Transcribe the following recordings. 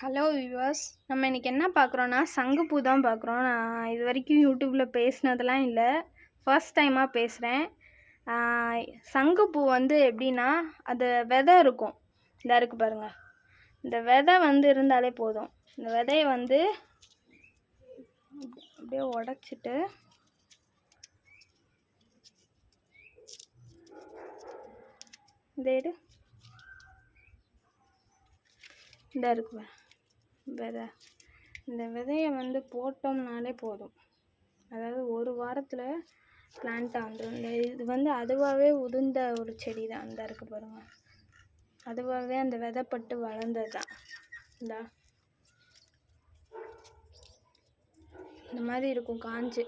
Hello viewers, நம்ம இன்றைக்கி என்ன பார்க்குறோன்னா சங்குப்பூ தான் பார்க்குறோம். நான் இது வரைக்கும் யூடியூப்பில் பேசினதெல்லாம் இல்லை, ஃபர்ஸ்ட் டைமாக பேசுகிறேன். சங்குப்பூ வந்து எப்படின்னா, அது விதை இருக்கும், இந்த இருக்குது பாருங்கள். இந்த விதை வந்து இருந்தாலே போதும். இந்த விதையை வந்து அப்படியே உடச்சிட்டு இந்த இருக்கு விதை, இந்த விதையை வந்து போட்டோம்னாலே போதும். அதாவது ஒரு வாரத்தில் பிளான்ட்டாக வந்துடும். இது வந்து அதுவாகவே உதிர்ந்த ஒரு செடி தான். இந்த இருக்கு பாருங்கள், அதுவாகவே அந்த விதைப்பட்டு வளர்ந்தது தான். இந்த மாதிரி இருக்கும் காஞ்சு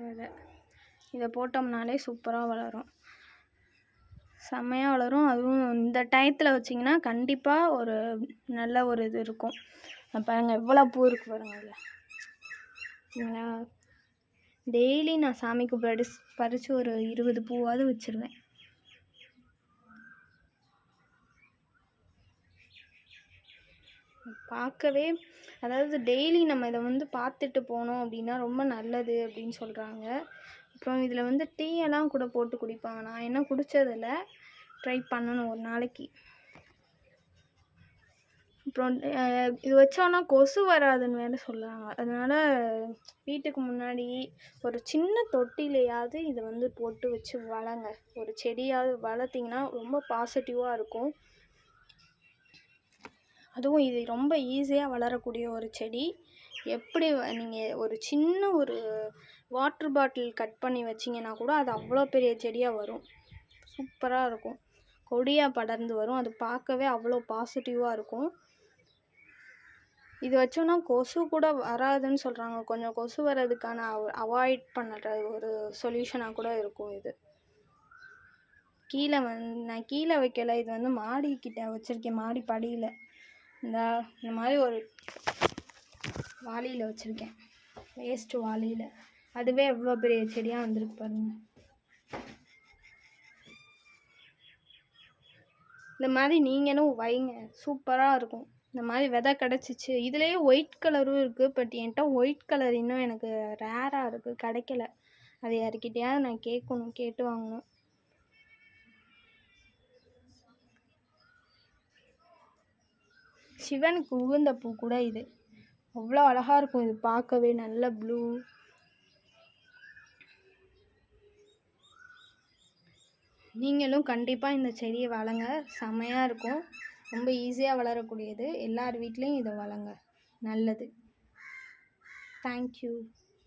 விதை. இதை போட்டோம்னாலே சூப்பராக வளரும், செம்மையாக வளரும். அதுவும் இந்த டயத்தில் வச்சிங்கன்னா கண்டிப்பாக ஒரு நல்ல ஒரு இது இருக்கும். பாருங்கள் எவ்வளோ பூ இருக்குது பாருங்கள். இதில் டெய்லி நான் சாமிக்கு பறித்து ஒரு 20 பூவாவது வச்சுருவேன். பார்க்கவே, அதாவது டெய்லி நம்ம இதை வந்து பார்த்துட்டு போனோம் அப்படின்னா ரொம்ப நல்லது அப்படின்னு சொல்கிறாங்க. அப்புறம் இதில் வந்து டீயெல்லாம் கூட போட்டு குடிப்பாங்க. நான் என்ன குடித்ததில்ல, ட்ரை பண்ணணும் ஒரு நாளைக்கு. அப்புறம் இது வச்சோன்னா கொசு வராதுன்னு வேறு சொல்கிறாங்க. அதனால் வீட்டுக்கு முன்னாடி ஒரு சின்ன தொட்டிலையாவது இதை வந்து போட்டு வச்சு வளங்க. ஒரு செடியாவது வளர்த்திங்கன்னா ரொம்ப பாசிட்டிவாக இருக்கும். அதுவும் இது ரொம்ப ஈஸியாக வளரக்கூடிய ஒரு செடி. எப்படி நீங்கள் ஒரு சின்ன ஒரு வாட்டர் பாட்டில் கட் பண்ணி வச்சிங்கன்னா கூட அது அவ்வளோ பெரிய செடியாக வரும். சூப்பராக இருக்கும், கொடியாக படர்ந்து வரும். அது பார்க்கவே அவ்வளோ பாசிட்டிவாக இருக்கும். இது வச்சோன்னா கொசு கூட வராதுன்னு சொல்கிறாங்க. கொஞ்சம் கொசு வர்றதுக்கான அவாய்ட் பண்ணுற ஒரு சொல்யூஷனாக கூட இருக்கும் இது. கீழே நான் கீழே வைக்கலை, இது வந்து மாடிக்கிட்ட வச்சுருக்கேன், மாடி படியில். இந்த மாதிரி ஒரு வாளியில் வச்சுருக்கேன், வேஸ்ட்டு வாளியில். அதுவே எவ்வளோ பெரிய செடியாக வந்திருக்கு பாருங்கள். இந்த மாதிரி நீங்களும் வைங்க, சூப்பராக இருக்கும். இந்த மாதிரி விதை கிடச்சிச்சு. இதுலேயே ஒயிட் கலரும் இருக்குது, பட் என்கிட்ட ஒயிட் கலர் இன்னும் எனக்கு ரேராக இருக்குது, கிடைக்கல. அது யாருக்கிட்டையாவது நான் கேட்கணும், கேட்டு வாங்கணும். சிவனுக்கு உகுந்த பூ கூட இது. அவ்வளோ அழகாக இருக்கும் இது பார்க்கவே, நல்ல ப்ளூ. நீங்களும் கண்டிப்பாக இந்த செடியை வளங்க, செம்மையாக இருக்கும். ரொம்ப ஈஸியாக வளரக்கூடியது. எல்லார் வீட்லேயும் இதை வளங்க, நல்லது. தேங்க்யூ.